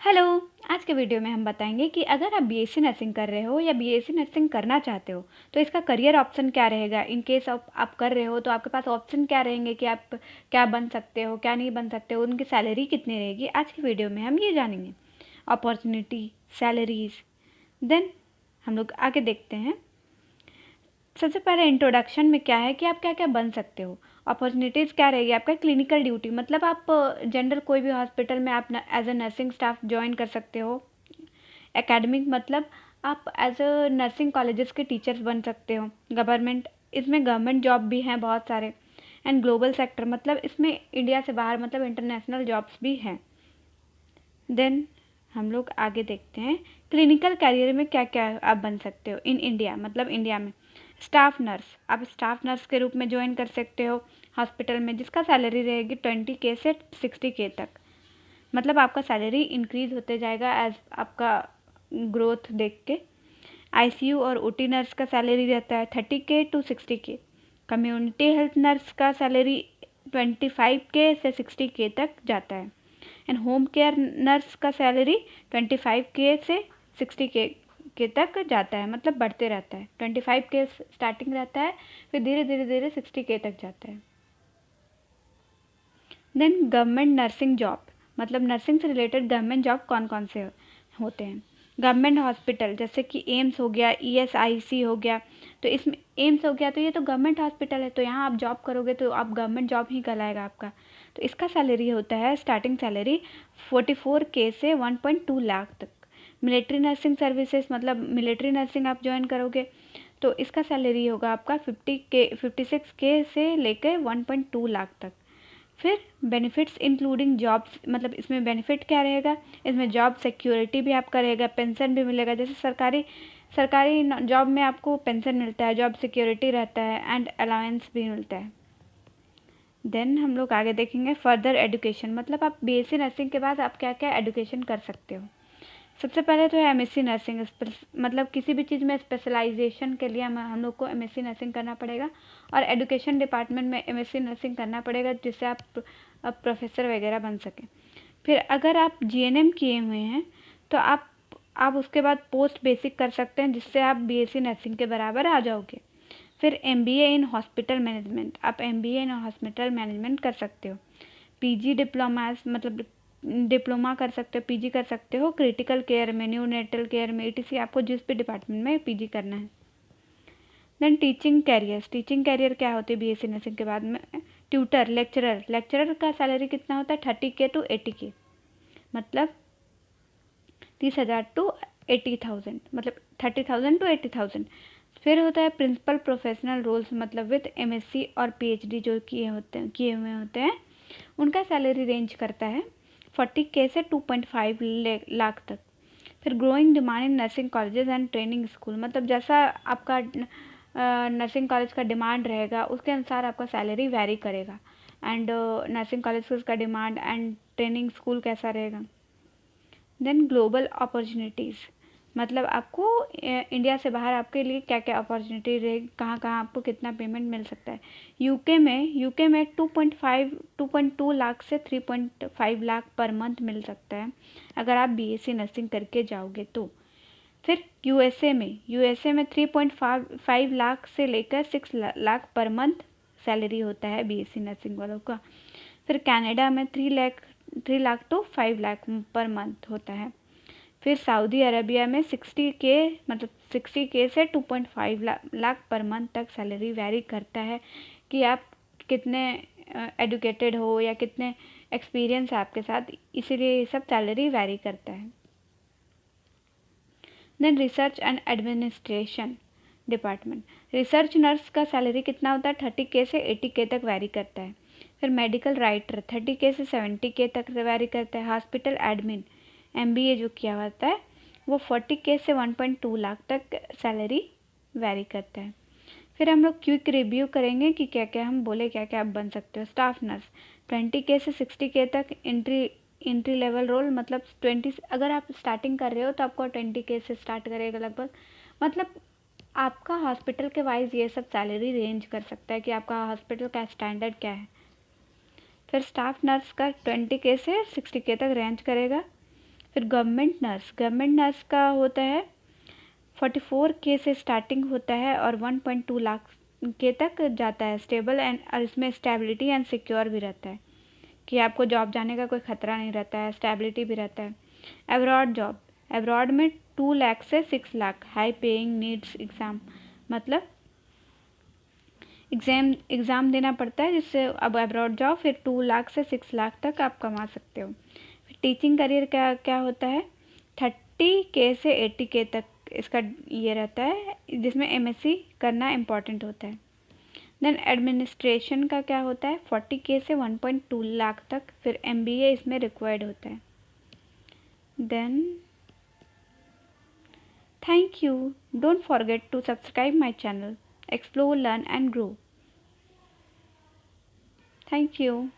Hello. आज के video में हम बताएंगे कि अगर आप बीएससी नर्सिंग कर रहे हो या बीएससी नर्सिंग करना चाहते हो तो इसका करियर ऑप्शन क्या रहेगा। इन केस आप कर रहे हो तो आपके पास ऑप्शन क्या रहेंगे कि आप क्या बन सकते हो, क्या नहीं बन सकते हो, उनकी सैलरी कितनी रहेगी। आज की वीडियो में हम ये जानेंगे, अपॉर्चुनिटी, सैलरीज। देन हम लोग आगे देखते हैं। सबसे पहले इंट्रोडक्शन में क्या है कि आप क्या क्या बन सकते हो। अपॉर्चुनिटीज़ क्या रहेगी आपका, क्लिनिकल ड्यूटी, मतलब आप जनरल कोई भी हॉस्पिटल में आप as a nursing staff join कर सकते हो। एकेडमिक मतलब आप एज अ नर्सिंग कॉलेजेस के टीचर्स बन सकते हो। गवर्नमेंट, इसमें गवर्नमेंट जॉब भी हैं बहुत सारे। एंड ग्लोबल सेक्टर मतलब इसमें इंडिया से बाहर मतलब इंटरनेशनल जॉब्स भी हैं। देन हम लोग आगे देखते हैं क्लिनिकल कैरियर में क्या क्या आप बन सकते हो इन इंडिया, मतलब इंडिया में। स्टाफ नर्स, आप स्टाफ नर्स के रूप में ज्वाइन कर सकते हो हॉस्पिटल में, जिसका सैलरी रहेगी 20K से 60K तक। मतलब आपका सैलरी इंक्रीज होते जाएगा एज आपका ग्रोथ देख के। आईसीयू और ओटी नर्स का सैलरी रहता है 30K to 60K। Community health nurse का सैलरी 25K से 60K तक जाता है। एंड होम केयर नर्स का सैलरी 25K से 60K तक जाता है, मतलब बढ़ते रहता है। 25K स्टार्टिंग रहता है, फिर धीरे धीरे धीरे 60K तक जाता है। देन गवर्नमेंट नर्सिंग जॉब, मतलब नर्सिंग से रिलेटेड गवर्नमेंट जॉब कौन कौन से होते हैं। गवर्नमेंट हॉस्पिटल जैसे कि एम्स हो गया, ESIC हो गया। तो इसमें एम्स हो गया तो ये तो गवर्नमेंट हॉस्पिटल है, तो यहाँ आप जॉब करोगे तो आप गवर्नमेंट जॉब ही कहलाएगा आपका। तो इसका सैलरी होता है स्टार्टिंग सैलरी 44K से 1.2 लाख तक। मिलिट्री नर्सिंग सर्विसेज मतलब मिलिट्री नर्सिंग आप ज्वाइन करोगे तो इसका सैलरी होगा आपका 56K से लेकर 1.2 लाख तक। फिर बेनिफिट्स इंक्लूडिंग जॉब्स, मतलब इसमें बेनिफिट क्या रहेगा, इसमें जॉब सिक्योरिटी भी आपका रहेगा, पेंशन भी मिलेगा। जैसे सरकारी जॉब में आपको पेंशन मिलता है, जॉब सिक्योरिटी रहता है एंड अलाउंस भी मिलता है। देन हम लोग आगे देखेंगे फर्दर एजुकेशन, मतलब आप बीएससी नर्सिंग के बाद आप क्या क्या एजुकेशन कर सकते हो। सबसे पहले तो है एमएससी नर्सिंग, मतलब किसी भी चीज़ में स्पेशलाइजेशन के लिए हम लोग को एमएससी नर्सिंग करना पड़ेगा और एजुकेशन डिपार्टमेंट में एमएससी नर्सिंग करना पड़ेगा, जिससे आप प्रोफेसर वगैरह बन सकें। फिर अगर आप जीएनएम किए हुए हैं तो आप उसके बाद पोस्ट बेसिक कर सकते हैं, जिससे आप बीएससी नर्सिंग के बराबर आ जाओगे। फिर एमबीए इन हॉस्पिटल मैनेजमेंट, आप एमबीए इन हॉस्पिटल मैनेजमेंट कर सकते हो। पीजी डिप्लोमा, मतलब डिप्लोमा कर सकते हो, पीजी कर सकते हो क्रिटिकल केयर में, न्यूनेटल केयर में, ETC आपको जिस भी डिपार्टमेंट में पीजी करना है। देन टीचिंग कैरियर क्या होती है बीएससी नर्सिंग के बाद में। ट्यूटर, लेक्चरर का सैलरी कितना होता है 30K टू 80K, मतलब 30,000 टू 80,000, मतलब 30,000 टू 80,000। फिर होता है प्रिंसिपल प्रोफेशनल रोल्स, मतलब विद एमएससी और पीएचडी जो किए हुए होते हैं, उनका सैलरी रेंज करता है 40K से 2.5 लाख तक। फिर growing demand in nursing colleges and training school, मतलब जैसा आपका नर्सिंग कॉलेज का डिमांड रहेगा उसके अनुसार आपका सैलरी वेरी करेगा। एंड नर्सिंग कॉलेज का डिमांड एंड ट्रेनिंग स्कूल कैसा रहेगा। देन ग्लोबल अपॉर्चुनिटीज़, मतलब आपको इंडिया से बाहर आपके लिए क्या क्या अपॉर्चुनिटी रहेगी, कहाँ कहाँ आपको कितना पेमेंट मिल सकता है। यूके में 2.2 लाख से 3.5 लाख पर मंथ मिल सकता है अगर आप बीएससी नर्सिंग करके जाओगे तो। फिर यूएसए में 3.5 लाख से लेकर 6 लाख पर मंथ सैलरी होता है बीएससी नर्सिंग वालों का। फिर कनाडा में 3 लाख तो 5 लाख पर मंथ होता है। फिर सऊदी अरबिया में 60K, मतलब 60K से 2.5 लाख पर मंथ तक सैलरी वेरी करता है कि आप कितने एडुकेटेड हो या कितने एक्सपीरियंस है आपके साथ, इसीलिए ये सब सैलरी वेरी करता है। Then research and administration department, research nurse का सैलरी कितना होता है 30K से 80K तक वेरी करता है। फिर मेडिकल राइटर 30K से 70K तक वेरी करता है। हॉस्पिटल एडमिन MBA जो किया होता है वो 40K से 1.2 लाख तक सैलरी वेरी करता है। फिर हम लोग क्विक रिव्यू करेंगे कि क्या क्या हम बोले, क्या क्या आप बन सकते हो। स्टाफ नर्स 20K से 60K तक एंट्री लेवल रोल, मतलब 20, अगर आप स्टार्टिंग कर रहे हो तो आपको 20K से स्टार्ट करेगा लगभग, मतलब आपका हॉस्पिटल के वाइज ये सब सैलरी रेंज कर सकता है कि आपका हॉस्पिटल का स्टैंडर्ड क्या है। फिर स्टाफ नर्स का 20K से 60K तक रेंज करेगा। फिर गवर्नमेंट नर्स का होता है 44K से स्टार्टिंग होता है और 1.2 लाख के तक जाता है। स्टेबल एंड, और इसमें स्टेबिलिटी एंड सिक्योर भी रहता है कि आपको जॉब जाने का कोई खतरा नहीं रहता है, स्टेबिलिटी भी रहता है। अब्रॉड जॉब, अब्रॉड में 2 लाख से 6 lakh, high paying, needs exam, मतलब एग्ज़ाम देना पड़ता है जिससे अब अब्रॉड जाओ, फिर 2 लाख से 6 लाख तक आप कमा सकते हो। फिर टीचिंग करियर क्या क्या होता है, 30K से 80K तक इसका ये रहता है, जिसमें MSc करना इम्पॉर्टेंट होता है। देन एडमिनिस्ट्रेशन का क्या होता है, 40K से 1.2 लाख तक, फिर MBA इसमें रिक्वायर्ड होता है। Then thank you, don't forget to subscribe my channel, explore, learn and grow. Thank you.